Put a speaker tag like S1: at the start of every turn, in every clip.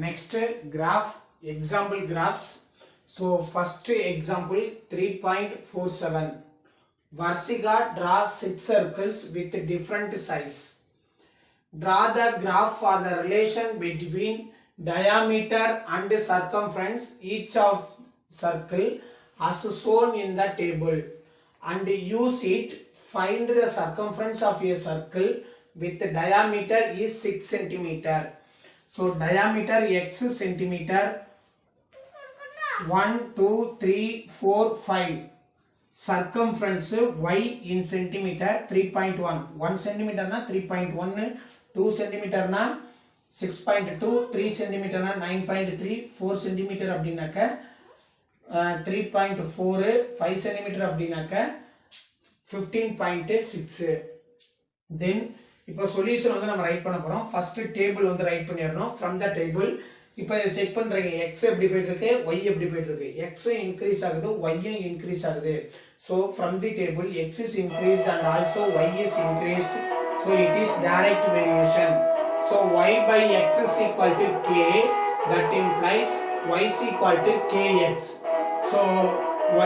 S1: Next graph, example graphs. So first example 3.47. Varsiga draw 6 circles with different size. Draw the graph for the relation between diameter and circumference each of circle as shown in the table, and use it find the circumference of a circle with diameter is 6 centimeter. So diameter x centimeter, 1 2 3 4 5. Circumference y in centimeter 3.1. 1 centimeter na 3.1, 2 centimeter na 6.2, 3 centimeter na 9.3, 4 centimeter அப்படினாக்க 3.4, 5 centimeter அப்படினாக்க 15.6. then இப்போ solution வந்து நம்ம right பண்ண போறோம். First table வந்து right பண்ணிரணும். from the table இப்போ check பண்றீங்க x எப்படி போயிட்டு இருக்கு, y எப்படி போயிட்டு இருக்கு. x இன்கிரீஸ் ஆகுது, y இன்கிரீஸ் ஆகுது. so from the table x is increased and also y is increased, so it is direct variation. so y by x is equal to k, that implies y is equal to kx. so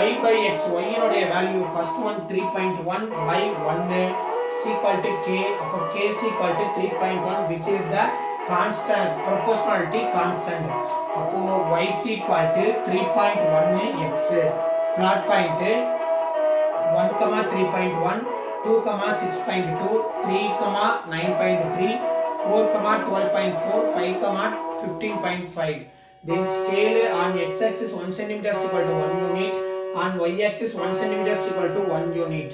S1: y by x, y னுடைய value first one 3.1 by 1 is equal to k, அப்போ k is equal to 3.1 which is the constant, proportionality constant. அப்போ y is equal to 3.1 x. plot point 1, 3.1, 2, 6.2, 3, 9.3, 4, 12.4, 5, 15.5. then scale on x-axis 1 cm is equal to 1 unit, on y-axis 1 cm is equal to 1 unit.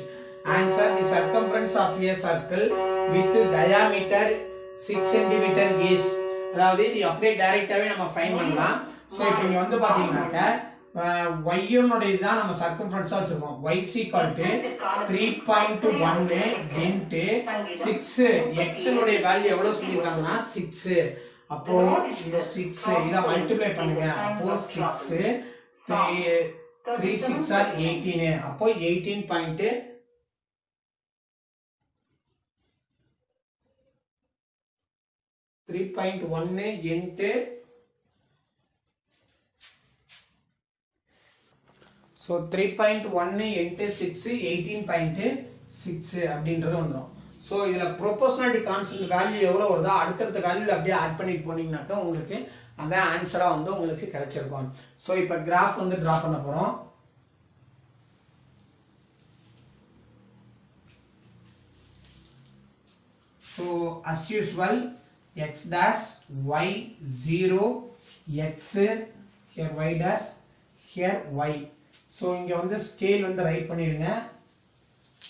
S1: Answer: the circumference of a circle with diameter 6 cm is, அதாவது இது அப்படியே டைரக்டாவே நம்ம find பண்ணலாம். So இப்போ இங்க வந்து பாத்தீங்கன்னாக்க y னுடைய தான் நம்ம சர்க்கம்ஃபரன்ஸா வச்சிருக்கோம். y is equal to 3.1 into 6. x னுடைய value எவ்வளவு சொல்லிருக்காங்கன்னா 6. அப்போ இந்த 6 இத மல்டிப்ளை பண்ணுங்க. அப்போ 6 3 6 are 18. அப்போ 3.1 into, so 3.1 into 6 18.6 அப்படின்றது வந்துரும். சோ இதுல proportionality constant வேல்யூ எவ்வளவு வருதோ அடுத்த வேல்யூல அப்படியே ஆட் பண்ணிட்டு போனீங்கன்னாக்க உங்களுக்கு அதான் ஆன்சரா வந்து உங்களுக்கு கிடைச்சிருக்கும். சோ இப்போ கிராஃப் வந்து டிரா பண்ண போறோம். so as usual x dash y 0 x, here y dash, here y. so இங்க வந்து ஸ்கேல் வந்து ரைட் பண்ணிருங்க.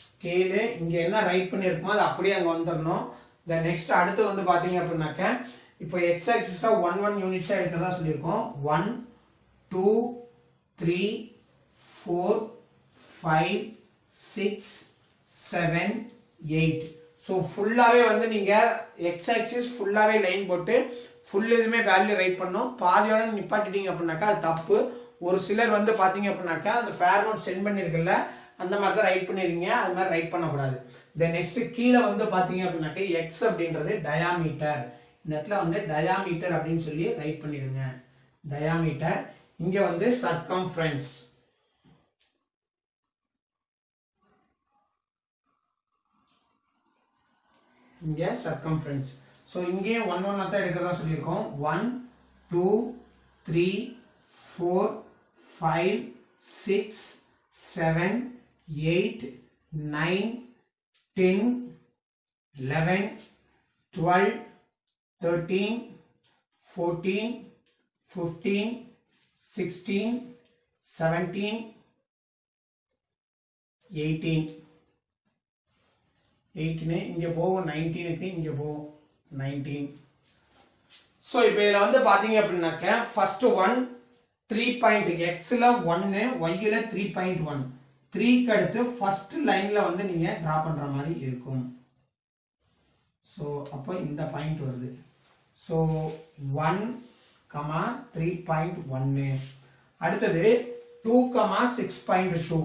S1: ஸ்கேல் இங்க என்ன ரைட் பண்ணிருக்கோமோ அது அப்படியே அங்க வந்துறணும். then next அடுத்து வந்து பாத்தீங்க அப்படினாக்க இப்போ x axis 1 யூனிட்ஸா எடுக்கிறதா சொல்லிருக்கோம். 1 2 3 4 5 6 7 8. so ஃபுல்லாவே வந்து நீங்க x axis ஃபுல்லாவே லைன் போட்டு ஃபுல் இதுமே வேல்யூ ரைட் பண்ணனும். பாதியோட நிப்பாட்டிட்டீங்க அப்படினாக்க அது தப்பு. ஒரு சிலர் வந்து பாத்தீங்க அப்படினாக்க அந்த ஃபேர் நோட் சென்ட் பண்ணிருக்கல அந்த மாதிரி தான் ரைட் பண்ணிருக்கீங்க. அது மாதிரி ரைட் பண்ண கூடாது. தென் நெக்ஸ்ட் கீழ வந்து பாத்தீங்க அப்படினாக்க x அப்படின்றது டயாமீட்டர். இந்த இடத்துல வந்து டயாமீட்டர் அப்படினு சொல்லி ரைட் பண்ணிருங்க. டயாமீட்டர். இங்க வந்து சர்க்கம்ஃபரன்ஸ். இங்க சர்க்கம்ஃபரன்ஸ். சோ இங்கே 1 1 தான் எடுக்கிறதா சொல்லிருக்கோம். 1 2 3 4 5 6 7 8 9 10 11 12 13 14 15 16 17 18 18 இங்க போகும். 19 க்கு இங்க போகும். 19. சோ இப்போ இதல வந்து பாத்தீங்க அப்படினாக்க ஃபர்ஸ்ட் ஒன் 3. x ல 1, y ல 3.1. 3 க்கு அடுத்து ஃபர்ஸ்ட் லைன்ல வந்து நீங்க டிரா பண்ற மாதிரி இருக்கும். சோ அப்போ இந்த பாயிண்ட் வருது. சோ 1, 3.1. அடுத்தது 2, 6.2.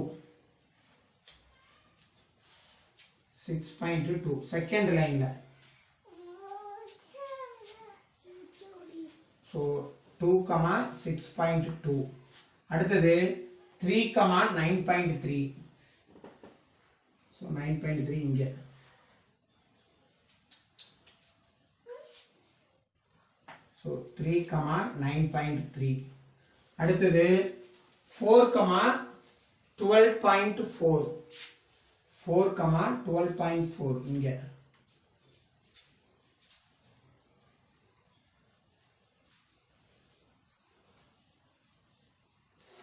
S1: 6.2 செகண்ட் லைன்ல. ஸோ 2,6.2. அடுத்தது 3,9.3. ஸோ 9.3 இங்கே. ஸோ 3,9.3. அடுத்தது 4,12.4. 4,12.4 இங்கே.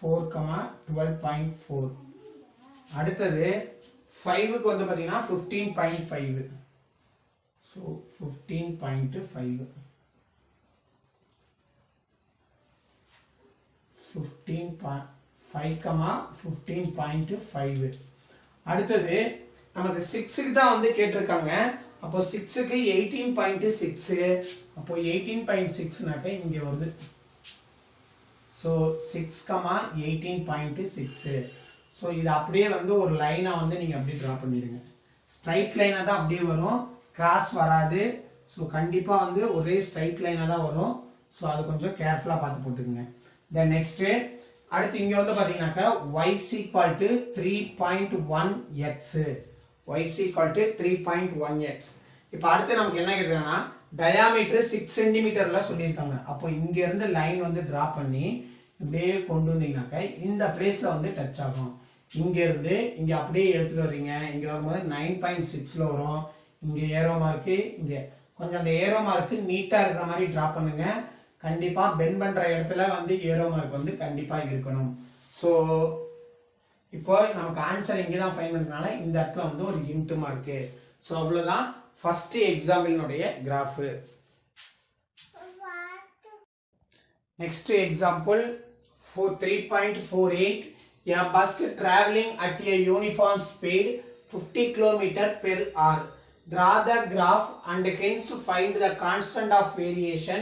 S1: 4,12.4. அடுத்தது 5க்கு வந்து பாத்தீங்கன்னா 15.5. ஸோ 15.5. 5,15.5. அடுத்தது நமக்கு 6க்கு தான் வந்து கேட்டிருக்காங்க. அப்போ 6க்கு 18.6. அப்போ 18.6னாக்க இங்க வருது. ஸோ 6,18.6. ஸோ இது அப்படியே வந்து ஒரு லைனா வந்து நீங்க அப்படியே டிரா பண்ணிடுங்க. ஸ்ட்ரைட் லைனா தான் அப்படியே வரும், கிராஸ் வராது. ஸோ கண்டிப்பா வந்து ஒரே ஸ்ட்ரைட் லைனா தான் வரும். ஸோ அது கொஞ்சம் கேர்ஃபுல்லா பார்த்து போட்டுக்கோங்க. தென் நெக்ஸ்ட் அடுத்து இங்க வந்து பாத்தீங்கன்னாக்கா y equal to 3.1x. y equal to 3.1x. இப்போ அடுத்து நமக்கு என்ன கேட்டிருக்காங்கன்னா டயாமீட்டர் 6 சென்டிமீட்டர்ல சொல்லியிருக்காங்க. அப்போ இங்க இருந்து லைன் வந்து டிரா பண்ணி இப்படியே கொண்டு வந்தீங்கன்னாக்க இந்த பிளேஸ்ல வந்து டச் ஆகும். இங்க இருந்து இங்க அப்படியே எடுத்துட்டு வர்றீங்க. இங்க வரும்போது 9.6ல வரும். இங்க ஏரோ மார்க்கு, இங்க கொஞ்சம் அந்த ஏரோ மார்க்கு நீட்டா இருக்கிற மாதிரி டிரா பண்ணுங்க. கண்டிப்பா பெண்ட் பண்ற இடத்துல வந்து ஏரோ மார்க் வந்து கண்டிப்பா இருக்கணும். ஸோ இப்போ நமக்கு ஆன்சர் இங்க தான் ஃபைண்ட் பண்றதுனால இந்த இடத்துல வந்து ஒரு இன்ட் மார்க்கு. ஸோ அவ்வளவுதான் ஃபர்ஸ்ட் எக்ஸாம்பிளினுடைய graph. Next example 3.48. A bus traveling at a uniform speed 50 km per hour. Draw the graph and hence find the constant of variation.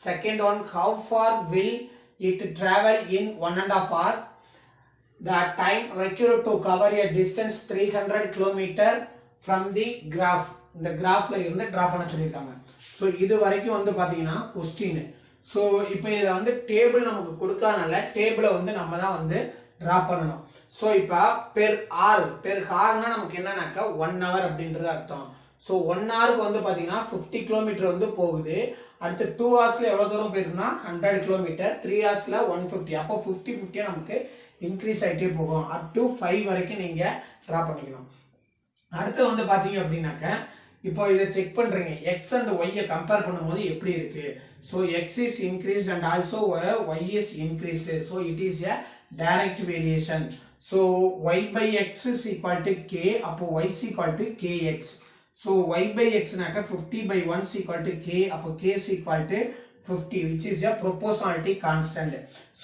S1: Second one, how far will it travel in 1.5 hour? The time required to cover a distance 300 km from the graph. இந்த கிராஃப்ல இருந்து draw பண்ண சொல்லிருக்காங்க. So இது வரைக்கும் வந்து பாத்தீங்கன்னா question. So இப்போ இத வந்து டேபிள் நமக்கு கொடுக்காதனால டேபிளை வந்து நம்ம தான் வந்து டிரா பண்ணனும். சோ இப்போ பெர் ஹார்னா நமக்கு என்னன்னாக்க 1 hour அப்படின்றது அர்த்தம். சோ 1 ஹவருக்கு வந்து பாத்தீங்கன்னா 50 km வந்து போகுது. அடுத்து 2 ஹவர்ஸ்ல எவ்வளவு தூரம் போயிருக்குன்னா 100 km. 3 ஹவர்ஸ்ல 150. அப்போ 50 நமக்கு இன்க்ரீஸ் ஆயிட்டே போகும். அப் டு 5 வரைக்கும் நீங்க டிரா பண்ணிக்கணும். அடுத்து வந்து பாத்தீங்க அப்படின்னாக்க இப்போ இத செக் பண்றீங்க. x and y கம்பேர் பண்ணும்போது எப்படி இருக்கு. so x is increased and also y is increased. so it is a direct variation. so y by x is equal to k. அப்போ y is equal to kx. so y by x நாக்க 50 by 1 is equal to k. அப்போ k is equal to 50 which is a proportionality constant.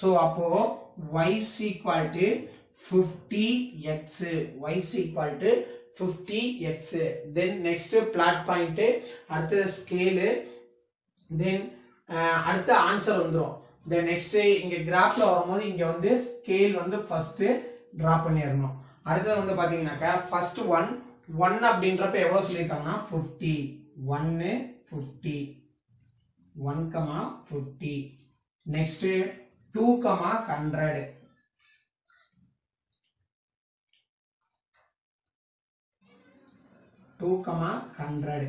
S1: so அப்போ y is equal to 50x. y is equal to 50x. then next plot point, அடுத்து scale, then அடுத்த answer வந்துரும். then next இங்க கிராஃப்ல வரும்போது இங்க வந்து scale வந்து ஃபர்ஸ்ட் டிரா பண்ணிரணும். அடுத்து வந்து பாத்தீங்கன்னாக்க ஃபர்ஸ்ட் 1 அப்படின்றப்ப எவ்வளவு சொல்லிருக்காங்கன்னா 50. 1 50 1,50. next 2,100. 2,100.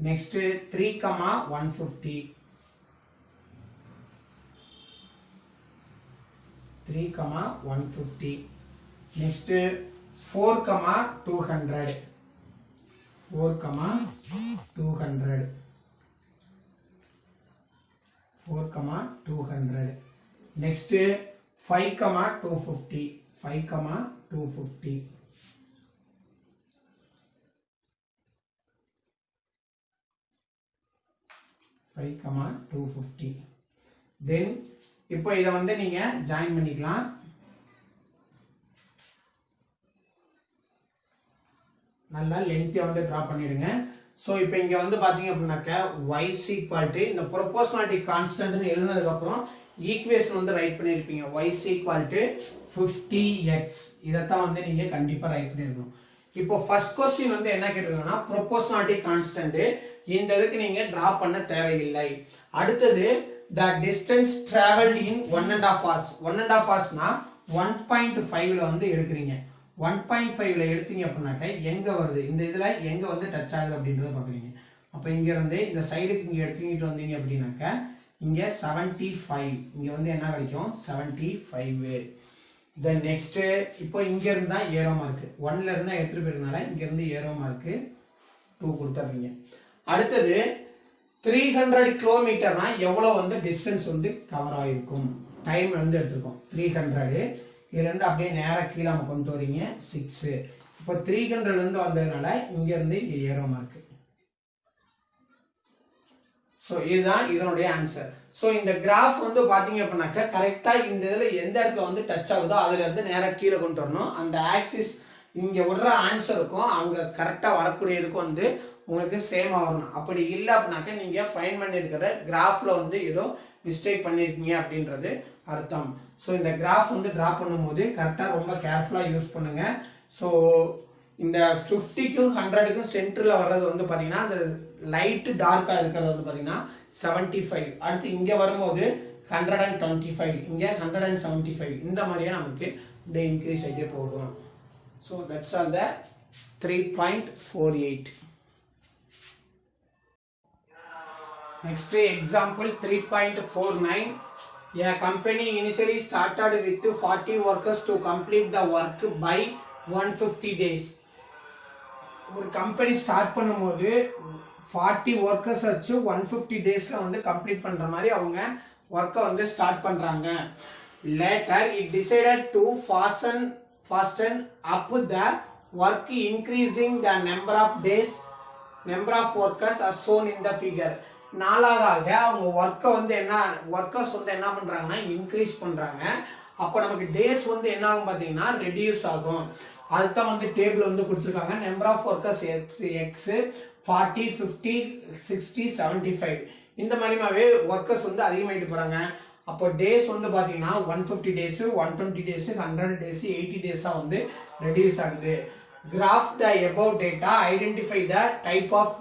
S1: next 3,150. 3,150. next 4,200. 4,200. 4,200. next 5,250. 5,250. 5,250. then இப்போ இத வந்து நீங்க ஜாயின் பண்ணிக்கலாம். நல்லா லென்த்தியா வந்து டிரா பண்ணிடுங்க. சோ இப்போ இங்க வந்து பாத்தீங்க அப்படினாக்க y equal to இந்த proportionality constant னு எழுதுனதுக்கு அப்புறம் ஈக்குவேஷன் வந்து ரைட் பண்ணிருப்பீங்க. y equal to 50x. இத தான் வந்து நீங்க கண்டிப்பா ரைட் பண்ணிரணும். இப்போ ஃபர்ஸ்ட் क्वेश्चन வந்து என்ன கேட்டிருக்காங்கன்னா proportionality constant. இந்த இதுக்கு நீங்க டிரா பண்ண தேவையில்லை. அடுத்தது the distance traveled in 1.5 hours. 1.5 hours னா 1.5ல வந்து எடுக்கிறீங்க. 1.5ல எடுத்தீங்க அப்படின்னாக்க எங்க வருது, இந்த இதுல எங்க வந்து டச் ஆகுது அப்படின்றத பாக்குறீங்க. அப்ப இங்க இருந்து இந்த சைடுக்கு இங்க எடுத்துக்கிட்டு வந்தீங்க அப்படின்னாக்க இங்க 75, இங்க வந்து என்ன கிடைக்கும் 75. தென் நெக்ஸ்ட் இப்போ இங்க இருந்து தான் ஏரோ மார்க் 1ல இருந்தா எடுத்துட்டு போயிருந்தனால இங்க இருந்து ஏரோ மார்க் 2 கொடுத்துறீங்க. அடுத்தது 300 கிலோமீட்டர்னா எவ்வளவு வந்து டிஸ்டன்ஸ் வந்து கவர் ஆயிருக்கும், டைம் வந்து எடுத்துருக்கோம் 300. இதுல இருந்து அப்படியே நேரா கீழே நம்ம கொண்டு வரீங்க 6. இப்போ 300ல இருந்து வந்ததுனால இங்க இருந்து இங்க ஏரோ மார்க். சோ இதுதான் இதனுடைய ஆன்சர். சோ இந்த கிராஃப் வந்து பாத்தீங்க அப்படின்னாக்க கரெக்டா இந்த இதுல எந்த இடத்துல வந்து டச் ஆகுதோ அதுல இருந்து நேரா கீழே கொண்டு வரணும். அந்த ஆக்சிஸ் இங்க விடுற ஆன்சருக்கும் அங்க கரெக்டா வரக்கூடியதுக்கும் வந்து உங்களுக்கு சேமா வரணும். அப்படி இல்லை அப்படின்னாக்க நீங்க ஃபைன் பண்ணிருக்கிற கிராஃப்ல வந்து ஏதோ மிஸ்டேக் பண்ணிருக்கீங்க அப்படின்றது அர்த்தம். ஸோ இந்த கிராஃப் வந்து டிரா பண்ணும்போது கரெக்டா ரொம்ப கேர்ஃபுல்லா யூஸ் பண்ணுங்க. ஸோ இந்த 50க்கும் 100க்கும் சென்டர்ல வர்றது வந்து பாத்தீங்கன்னா அந்த லைட் டார்க்கா இருக்கிறது வந்து பாத்தீங்கன்னா 75. அடுத்து இங்க வரும்போது 125, இங்க 175. இந்த மாதிரியே நமக்கு அப்படியே இன்க்ரீஸ் ஆகிட்டே போகும். So that's all the 3.48. Next example 3.49. A company initially started with 40 workers to complete the work by 150 days. ஒரு கம்பெனி ஸ்டார்ட் பண்ணும்போது 40 ஒர்க்கர்ஸ் வச்சு 150 டேஸ்ல வந்து கம்ப்ளீட் பண்ற மாதிரி அவங்க ஒர்க்கை வந்து ஸ்டார்ட் பண்றாங்க. Later it decided to fasten up the work, increasing the number of days, number of workers as shown in the figure. நாளாக அவங்க ஒர்க்கை வந்து ஒர்க்கர்ஸ் வந்து என்ன பண்றாங்கன்னா இன்க்ரீஸ் பண்றாங்க. அப்போ நமக்கு டேஸ் வந்து என்ன ஆகும் பார்த்தீங்கன்னா ரெடியூஸ் ஆகும். அதுதான் வந்து டேபிள் வந்து கொடுத்துருக்காங்க. நம்பர் ஆஃப் ஒர்க்கர்ஸ் எக்ஸ் 40, 50, 60, 75 இந்த மாதிரிமாவே ஒர்க்கர்ஸ் வந்து அதிகமாகிட்டு போறாங்க. அப்போ டேஸ் வந்து பார்த்தீங்கன்னா 150 டேஸ், 120 டேஸ், 100 டேஸ், 80 டேஸா வந்து ரெடியூஸ் ஆகுது. Graph the above data, identify the type of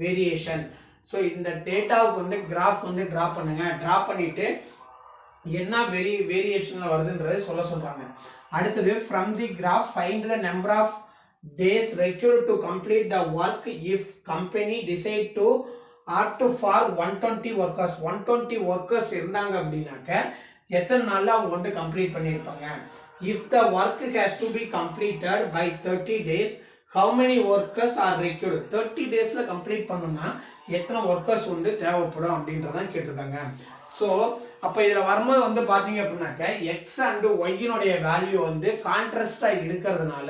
S1: variation. So இந்த டேட்டாவுக்கு வந்து கிராஃப் வந்து டிரா பண்ணுங்க. டிரா பண்ணிட்டு என்ன வேரியேஷன்ல வருதுன்றது சொல்றாங்க. அடுத்தது from the graph find the number of days required to complete the work if company decide to opt for 120 workers. 120 workers இருந்தாங்க அப்படின்னாக்க எத்தனை நாள்ல அவங்க வந்து கம்ப்ளீட் பண்ணியிருப்பாங்க. if the work has to be completed by 30 days, how many workers are required? 30 daysல complete பண்ணனும்னா எத்தனை workers வந்து தேவைப்படும் அப்படின்றதான் கேட்டிருக்காங்க. ஸோ அப்போ இதில் வரும்போது வந்து பார்த்தீங்க அப்படின்னாக்க எக்ஸ் அண்ட் ஒய்யினுடைய வேல்யூ வந்து கான்ட்ராஸ்டாக இருக்கிறதுனால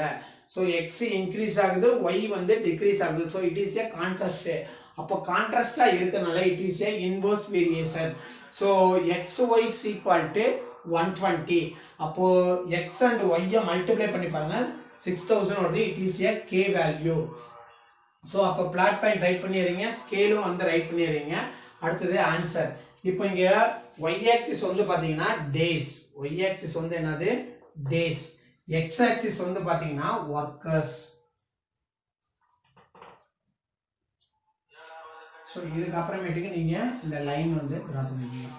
S1: ஸோ எக்ஸ் இன்க்ரீஸ் ஆகுது, ஒய் வந்து டிக்ரீஸ் ஆகுது. So it is a contrast. அப்போ கான்ட்ராஸ்டாக இருக்கிறதுனால it is a inverse variation. So x y is equal to 120. அப்போ எக்ஸ் அண்ட் ஒய்யை மல்டிப்ளை பண்ணி பாருங்க 6000 வருது. It is A K value. So அப்போ பிளாட் பாயிண்ட் ரைட் பண்ணிடுறீங்க, ஸ்கேலும் வந்து ரைட் பண்ணிடுறீங்க. அடுத்தது ஆன்சர். இப்போ இங்க y ஆக்சிஸ் வந்து பாத்தீங்கன்னா டேஸ், y ஆக்சிஸ் வந்து என்னது டேஸ், x ஆக்சிஸ் வந்து பாத்தீங்கன்னா ஒர்க்கர்ஸ். ஸோ இதுக்கு அப்புறமேட்டுக்கு நீங்க இந்த லைன் வந்து டிரா பண்ணிக்கீங்க.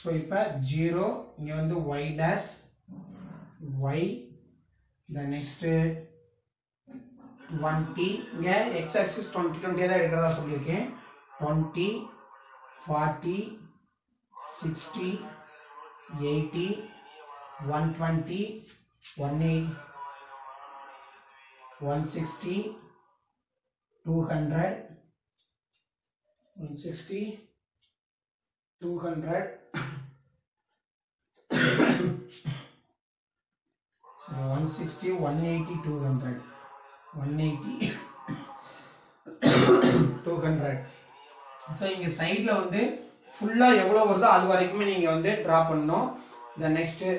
S1: ஸோ இப்போ 0 இங்கே வந்து y dash y, the next 20, இங்கே x axis 20 தான் எடுக்கிறதா சொல்லியிருக்கேன். 20, 40, 60, 80, 120, 180, 160, 200, 160, 200, 160, 180, 200, 180, 200. ஸோ இங்கே சைடில் வந்து ஃபுல்லாக எவ்வளோ வருதோ அது வரைக்குமே நீங்கள் வந்து ட்ரா பண்ணணும். த நெக்ஸ்ட்டு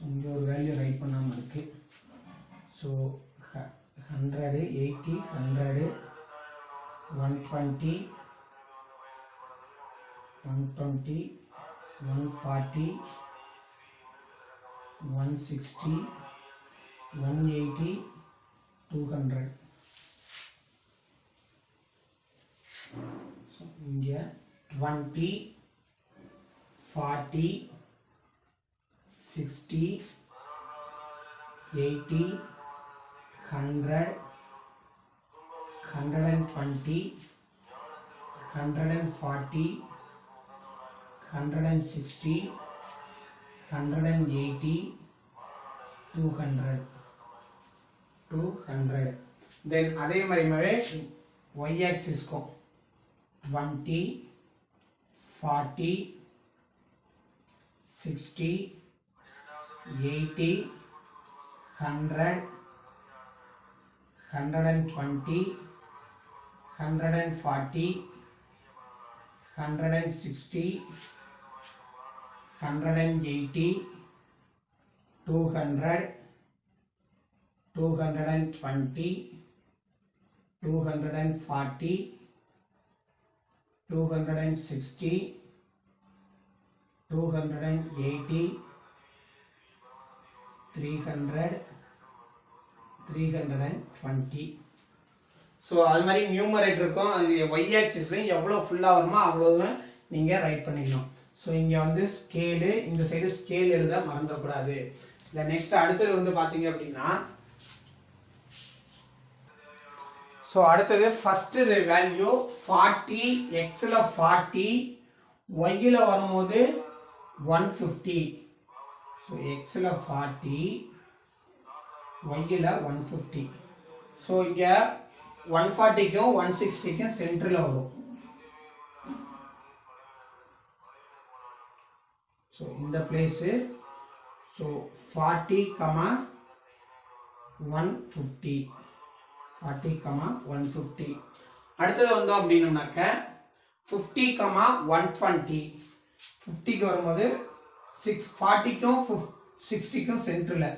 S1: இங்கே ஒரு வேல்யூ ரைட் பண்ணாமல் இருக்கு. ஸோ 100, 80, 80, 100, 120, 120, 140, 160, 180, 200. So இங்கே 20, 40, 60, 80, 100, 120, 140, 160, 180, 200. Then அதே மாதிரியே y axis को 20, 40, 60, 80, 100, 120, 140, 160, 180, 200, 220, 240, 260, 280, 300, 320. ஸோ அது மாதிரி நியூமரேட்டர் இருக்கும். அது ஒய் ஆக்சிஸ்லையும் எவ்வளோ ஃபுல்லாக வருமோ அவ்வளோதான் நீங்கள் ரைட் பண்ணிக்கணும். ஸோ இங்கே வந்து ஸ்கேலு, இந்த சைடு ஸ்கேல் எழுத மறந்துடக்கூடாது. இந்த நெக்ஸ்ட் அடுத்தது வந்து பார்த்தீங்க அப்படின்னா, ஸோ அடுத்தது ஃபர்ஸ்ட் வேல்யூ 40, எக்ஸில் 40, ஒய்யில் வரும்போது 150. ஸோ எக்ஸில் 40, ஒய்யில் 150. ஸோ இங்கே 140க்கும் 160க்கும் சென்டரில் வரும். ஸோ இந்த பிளேஸு. ஸோ 40, 150, 40, 150. அடுத்தது வந்தோம் அப்படின்னாக்க 50, 120. 50க்கு வரும்போது 40க்கும் 60க்கும் சென்டரில்.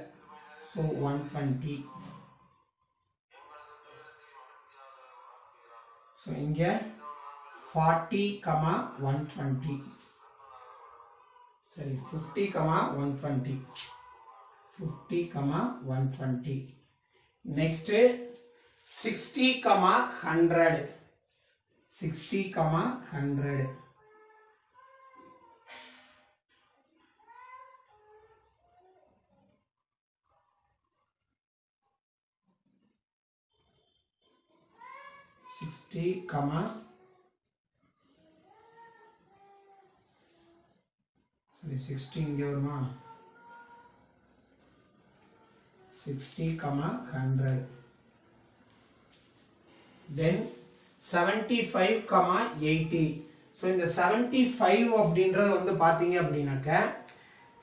S1: ஸோ 120. ஸோ இங்கே 40, 120. சரி, 50, 120. 50, 120. நெக்ஸ்ட் 60, 100. 60, 100. sorry 60 இங்கே வருமா? 60, 100. then 75, 80. ஸோ இந்த 75 அப்படின்றது வந்து பார்த்தீங்க அப்படின்னாக்க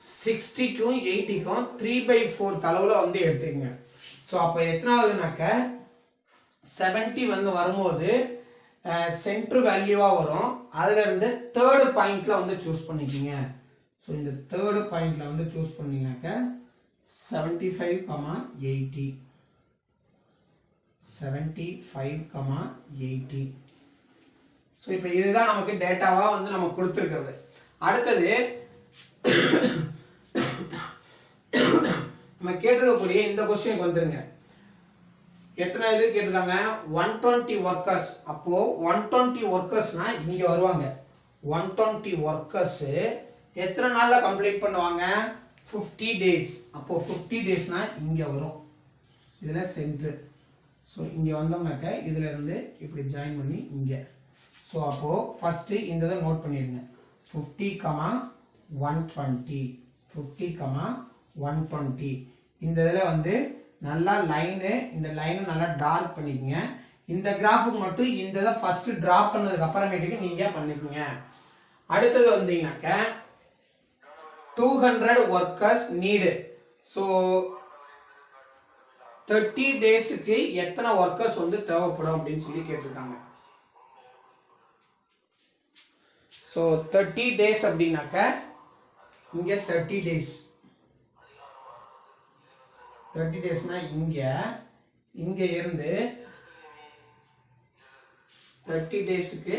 S1: 60க்கும் 80க்கும் 3/4 அளவில் வந்து எடுத்துக்கங்க. ஸோ அப்போ எத்தனாவதுனாக்க 70 வந்து வரும்போது சென்ட்ரு வேல்யூவாக வரும். அதுல இருந்து தேர்டு பாயிண்ட்ல வந்து சூஸ் பண்ணிக்கிங்க. ஸோ இந்த தேர்டு பாயிண்ட்ல வந்து சூஸ் பண்ணீங்கன்னாக்க 75, 80. 75, 80. ஸோ இப்போ இதுதான் நமக்கு டேட்டாவாக வந்து நம்ம கொடுத்துருக்கிறது. அடுத்தது நம்ம கேட்டிருக்கக்கூடிய இந்த கொஸ்டினுக்கு வந்துருங்க. எத்தனை இது கேட்டிருக்காங்க? 120 ஒர்க்கர்ஸ். அப்போ 120 ஒர்க்கர்ஸ்னா இங்க வருவாங்க. 120 ஒர்க்கர்ஸ் எத்தனை நாள்ல கம்ப்ளீட் பண்ணுவாங்க? 50 டேஸ். அப்போ 50 டேஸ்னா இங்க வரும். இதுல சென்டர். ஸோ இங்க வந்தோம்னாக்க இதுல இருந்து இப்படி ஜாயின் பண்ணி இங்க. ஸோ அப்போ ஃபர்ஸ்ட் இந்த இதை நோட் பண்ணிடுங்க. 50, 120. 50, 120. இந்த இதுல வந்து நல்லா லைனு, இந்த லைனை நல்லா டார்க் பண்ணிக்கங்க. இந்த கிராஃபுக்கு மட்டும் இந்த இதை ஃபர்ஸ்ட் டிரா பண்ணதுக்கு அப்புறமேட்டுக்கு நீங்க பண்ணிக்கோங்க. அடுத்தது வந்தீங்கன்னாக்க 200 ஒர்க்கர்ஸ் நீடு. ஸோ 30 டேஸுக்கு எத்தனை ஒர்க்கர்ஸ் வந்து தேவைப்படும் அப்படின்னு சொல்லி கேட்டிருக்காங்க. ஸோ 30 டேஸ் அப்படின்னாக்க இங்க 30 டேஸ். 30 டேஸ்னா இங்க இருந்து 30 டேஸ்க்கு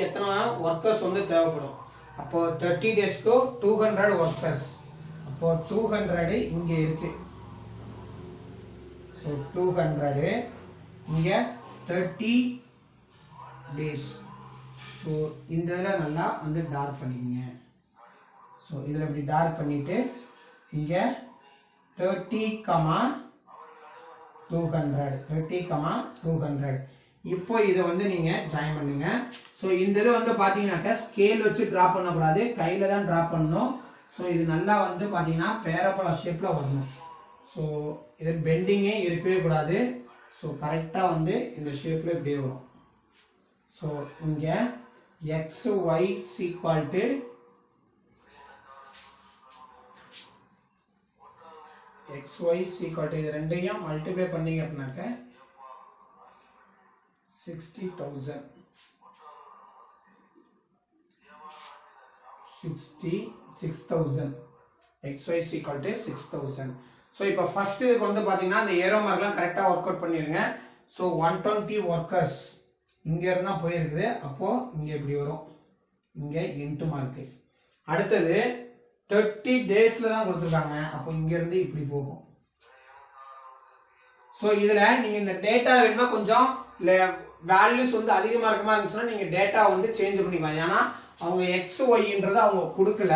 S1: எத்தனை ஒர்க்கர்ஸ் வந்து தேவைப்படும்? அப்போ 30 டேஸ்க்கு 200 ஒர்க்கர்ஸ். அப்போ 200 இங்க இருக்கு. ஸோ 200 இங்க 30 டேஸ். ஸோ இந்த இதில் நல்லா வந்து டார்க் பண்ணிக்கோங்க. ஸோ இதில் இப்படி டார்க் பண்ணிட்டு இங்கே 30,200 இப்போ இதை வந்து நீங்கள் ஜாயின் பண்ணுங்க. ஸோ இந்த இதை வந்து பார்த்தீங்கன்னாக்கா ஸ்கேல் வச்சு ட்ரா பண்ணக்கூடாது, கையில் தான் ட்ரா பண்ணணும். ஸோ இது நல்லா வந்து பார்த்தீங்கன்னா பேரப்பழம் ஷேப்பில் வரணும். ஸோ இது பெண்டிங்கே இருக்கவே கூடாது. ஸோ கரெக்டாக வந்து இந்த ஷேப்பில் இப்படியே வரும். ஸோ இங்கே XY equal to XY equal to இது ரெண்டையும் மல்டிப்ளை பண்ணீங்க அப்படின்னாக்க 60,000 66,000 XY equal to 6,000. ஸோ இப்போ ஃபர்ஸ்ட் இதுக்கு வந்து பார்த்தீங்கன்னா இந்த ஏரோ மார்க்லாம் கரெக்டாக ஒர்க் அவுட் பண்ணிடுங்க. ஸோ 120 ஒர்க்கர்ஸ் இங்கே இருந்தால் போயிருக்குது. அப்போது இங்கே இப்படி வரும், இங்கே இன்ட்டு மார்க்கு. அடுத்தது 30 டேஸில் தான் கொடுத்துருக்காங்க. அப்போ இங்கேருந்து இப்படி போகும். ஸோ இதில் நீங்கள் இந்த டேட்டா வேணுமா கொஞ்சம் வேல்யூஸ் வந்து அதிகமாக இருக்கமா இருந்துச்சுன்னா நீங்கள் டேட்டா வந்து சேஞ்ச் பண்ணிக்கலாம். ஏன்னா அவங்க XYன்றதை அவங்க கொடுக்கல.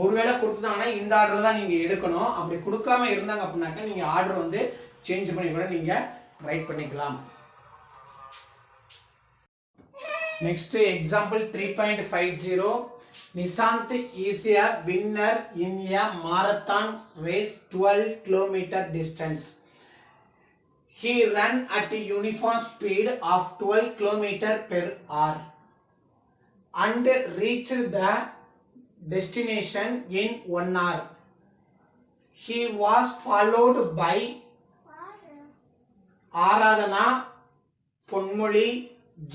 S1: ஒருவேளை கொடுத்துட்டாங்கன்னா இந்த ஆர்டர் தான் நீங்கள் எடுக்கணும். அப்படி கொடுக்காம இருந்தாங்க அப்படின்னாக்கா நீங்கள் ஆர்டர் வந்து சேஞ்ச் பண்ணி கூட நீங்கள் ரைட் பண்ணிக்கலாம். Next example 3.50. Nishant is a winner in a marathon race 12 km distance. He ran at a uniform speed of 12 km per hour and reached the destination in 1 hour. He was followed by Aradhana, Ponmoli,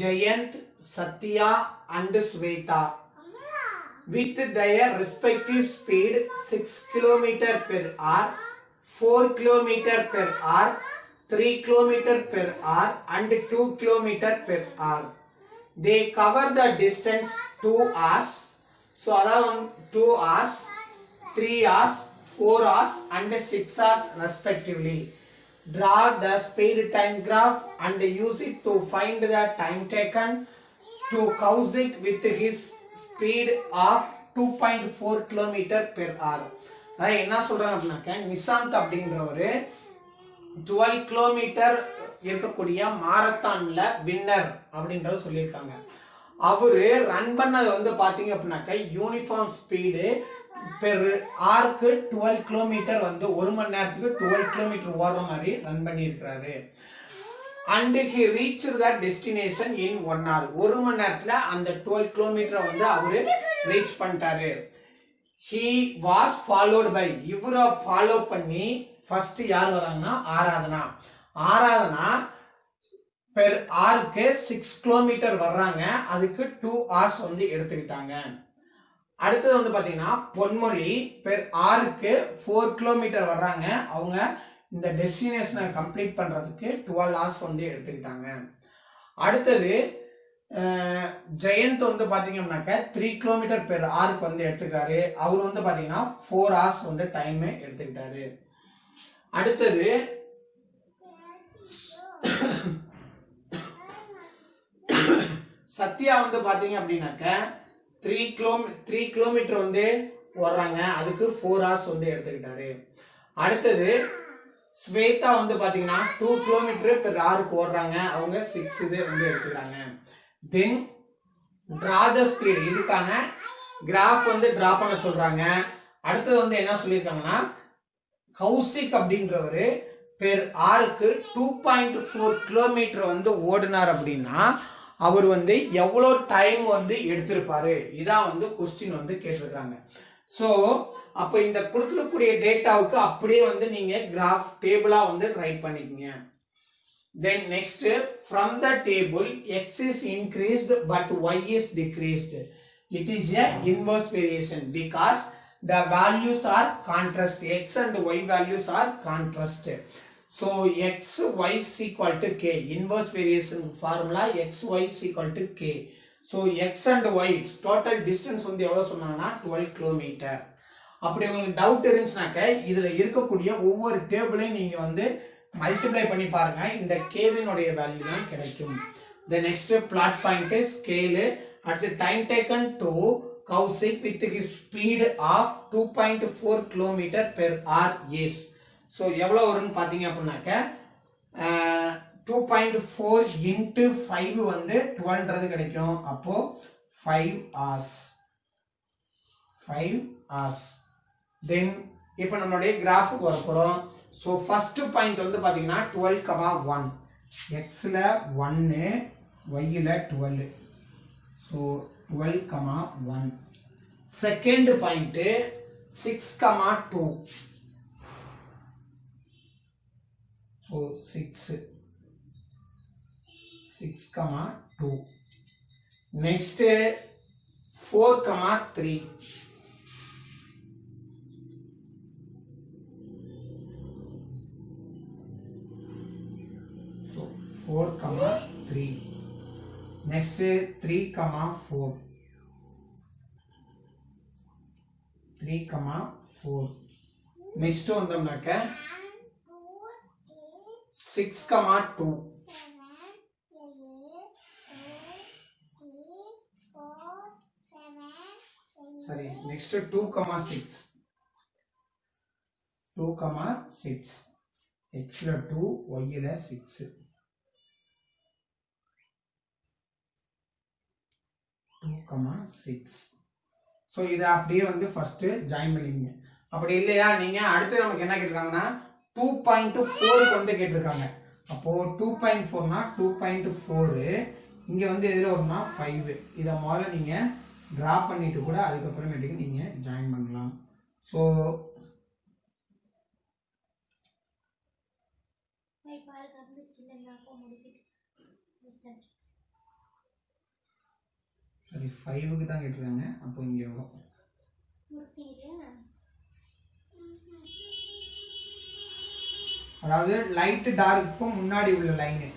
S1: Jayant, Satya and Sweta with their respective speed 6 km per hour, 4 km per hour, 3 km per hour and 2 km per hour. They cover the distance 2 hours. So around 2 hours, 3 hours, 4 hours and 6 hours respectively. Draw the speed time graph and use it to find the time taken to Kaushik with his speed of 2.4 km per hour. அதாவது என்ன சொல்றாங்க அப்படின்னாக்க Nishanth அப்படின்றவரு 12 kilometre இருக்கக்கூடிய மாரத்தான்ல winner அப்படின்றத சொல்லியிருக்காங்க. அவரு run பண்ணது வந்து பாத்தீங்க அப்படின்னாக்க யூனிஃபார்ம் ஸ்பீடு பெர் ஆர்க்கு 12 கிலோமீட்டர் வந்து ஒரு மணி நேரத்துக்கு 12 கிலோமீட்டர் ஓடுற மாதிரி ரன் பண்ணி இருக்கிறாரு. And he reached the destination in 1 hour. ஒரு மணி நேரத்துல அந்த 12 கிலோமீட்டர் வந்து அவரு ரீச் பண்ணிட்டாரு. He was followed by, இவரை ஃபாலோ பண்ணி ஃபர்ஸ்ட் யார் வராங்கன்னா ஆராதனா. ஆராதனா பெர் ஆருக்கு 6 கிலோமீட்டர் வர்றாங்க. அதுக்கு 2 hours வந்து எடுத்துக்கிட்டாங்க. அடுத்தது வந்து பாத்தீங்கன்னா பொன்மொழி பெர் ஆருக்கு 4 கிலோமீட்டர் வர்றாங்க. அவங்க இந்த டெஸ்டினேஷனை கம்ப்ளீட் பண்றதுக்கு 12 hours வந்து எடுத்துக்கிட்டாங்க. அடுத்தது ஜெயந்த் வந்து பாத்தீங்கன்னாக்க 3 கிலோமீட்டர் பெர் ஆருக்கு வந்து எடுத்துக்கிறாரு. அவர் வந்து பாத்தீங்கன்னா 4 hours வந்து டைம் எடுத்துக்கிட்டாரு. அடுத்தது சத்யா வந்து பாத்தீங்க அப்படின்னாக்க 3 கிலோமீட்டர் வந்து ஓடுறாங்க. அதுக்கு 4 hours வந்து எடுத்துக்கிட்டாரு. அடுத்தது ஸ்வேதா வந்து பாத்தீங்கன்னா 2 கிலோமீட்டர் பெர் ஹவருக்கு ஓடுறாங்க. அவங்க 6 இது வந்து எடுத்துக்கிறாங்க. தென் டிரா த ஸ்பீட், இதுக்கான கிராஃப் வந்து டிரா பண்ண சொல்றாங்க. அடுத்தது வந்து என்ன சொல்லியிருக்காங்கன்னா கௌசிக் அப்படின்றவரு பெர் ஹவருக்கு 2.4 கிலோமீட்டர் வந்து ஓடினார் அப்படின்னா அவர் வந்து எவ்வளவு டைம் வந்து எடுத்திருப்பாரு, இதான் வந்து கொஸ்டின் வந்து கேட்டிருக்காங்க. சோ அப்ப இந்த கொடுத்துக்கூடிய டேட்டாவுக்கு அப்படியே வந்து நீங்க கிராஃப் டேபிளா வந்து ரைட் பண்ணிக்கங்க. Then next, from the table x is increased but y is decreased. It is a inverse variation because the values are contrast. X and Y values are contrast. So x y is equal to k. Inverse variation formula x y is equal to k. So x and y total distance வந்து எவ்வளவு சொன்னாங்கன்னா 12 km. அப்படி உங்களுக்கு doubt இருந்துச்சுனாக்க இதுல இருக்கக்கூடிய ஒவ்வொரு டேபிளையும் நீங்க வந்து மல்டிப்ளை பண்ணி பாருங்க, இந்த கேவினுடைய வேல்யூ தான் கிடைக்கும். The next plot point is scale at the time taken to Kaushik with his speed of 2.4 km per hour is. So எவ்வளவு வரும்னு பாத்தீங்க அப்படின்னாக்க 2.4 into 5 வந்து 12ன்றது கிடைக்கும். அப்போ 5 hours. Then இப்போ நம்மளுடைய கிராஃபுக்கு வர போறோம். ஸோ ஃபர்ஸ்ட் பாயிண்ட் வந்து பாத்தீங்கன்னா 12,1 எக்ஸ்ல 1 ஒய்ல 12. So 12,1. Second point 6,2. So 6,2. Next 4,3. So 4,3. Next 3,4. 3,4. Next வந்தோம்னாக்க 6,2. Sorry, next 2,6. 2,6. X ல 2, Y ல 6. 2,6. ஸோ இதை அப்படியே வந்து ஃபர்ஸ்ட் ஜாயின் பண்ணிக்கங்க. அப்படி இல்லையா நீங்க அடுத்து நமக்கு என்ன கேட்டிருக்காங்கன்னா 2.4 வந்து கேட்டிருக்காங்க. அப்போ 2.4னா 2.4 இங்க வந்து எதுல வரும்னா 5. இதை முதல்ல நீங்க டிரா பண்ணிட்டு கூட அதுக்கப்புறமேட்டுக்கு நீங்க ஜாயின் பண்ணலாம். ஸோ சரி 5க்கு தான் கேட்டிருக்காங்க. அப்போ இங்க வரும். அதாவது லைட் டார்க்குக்கும் முன்னாடி உள்ள லைனு.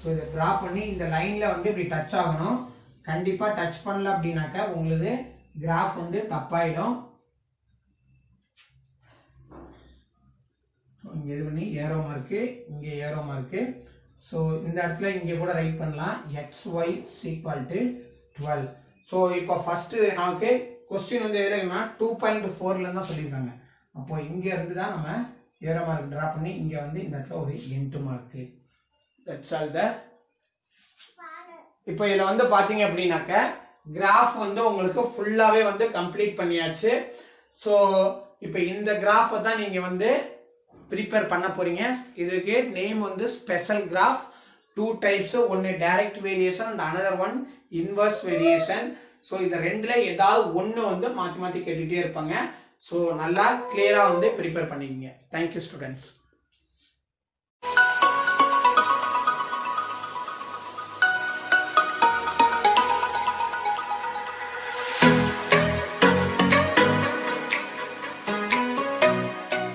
S1: ஸோ இதை ட்ரா பண்ணி இந்த லைன்ல வந்து இப்படி டச் ஆகணும். கண்டிப்பா டச் பண்ணல அப்படின்னாக்க உங்களுக்கு கிராஃப் வந்து தப்பாயிடும். இங்க இது பண்ணி ஏரோ மார்க்கு, இங்க ஏரோ மார்க்கு. ஸோ இந்த இடத்துல இங்க கூட ரைட் பண்ணலாம் xy = 12. ஸோ இப்போ ஃபர்ஸ்ட் நமக்கு கொஸ்டின் வந்து எதுனா 2.4ல தான் சொல்லியிருக்காங்க. அப்போ இங்க இருந்து தான் நம்ம ஏரோ மார்க் டிரா பண்ணி இங்க வந்து இந்த இடத்துல ஒரு end mark. That's all the. இப்போ இதுல வந்து பாத்தீங்க அப்படின்னாக்க கிராஃப் வந்து உங்களுக்கு ஃபுல்லாவே வந்து கம்ப்ளீட் பண்ணியாச்சு. ஸோ இப்போ இந்த கிராஃபை தான் நீங்க வந்து ப்ரிப்பேர் பண்ண போறீங்க. இதுக்கு நேம் வந்து ஸ்பெஷல் கிராஃப். 2 டைப்ஸ், ஒன்னு direct variation and another one inverse variation. So இந்த ரெண்டுல ஏதாவது ஒன்று வந்து மாற்றி மாற்றி கேட்டுகிட்டே இருப்பாங்க. ஸோ நல்லா கிளியரா வந்து ப்ரிப்பேர் பண்ணிக்கங்க. Thank you students.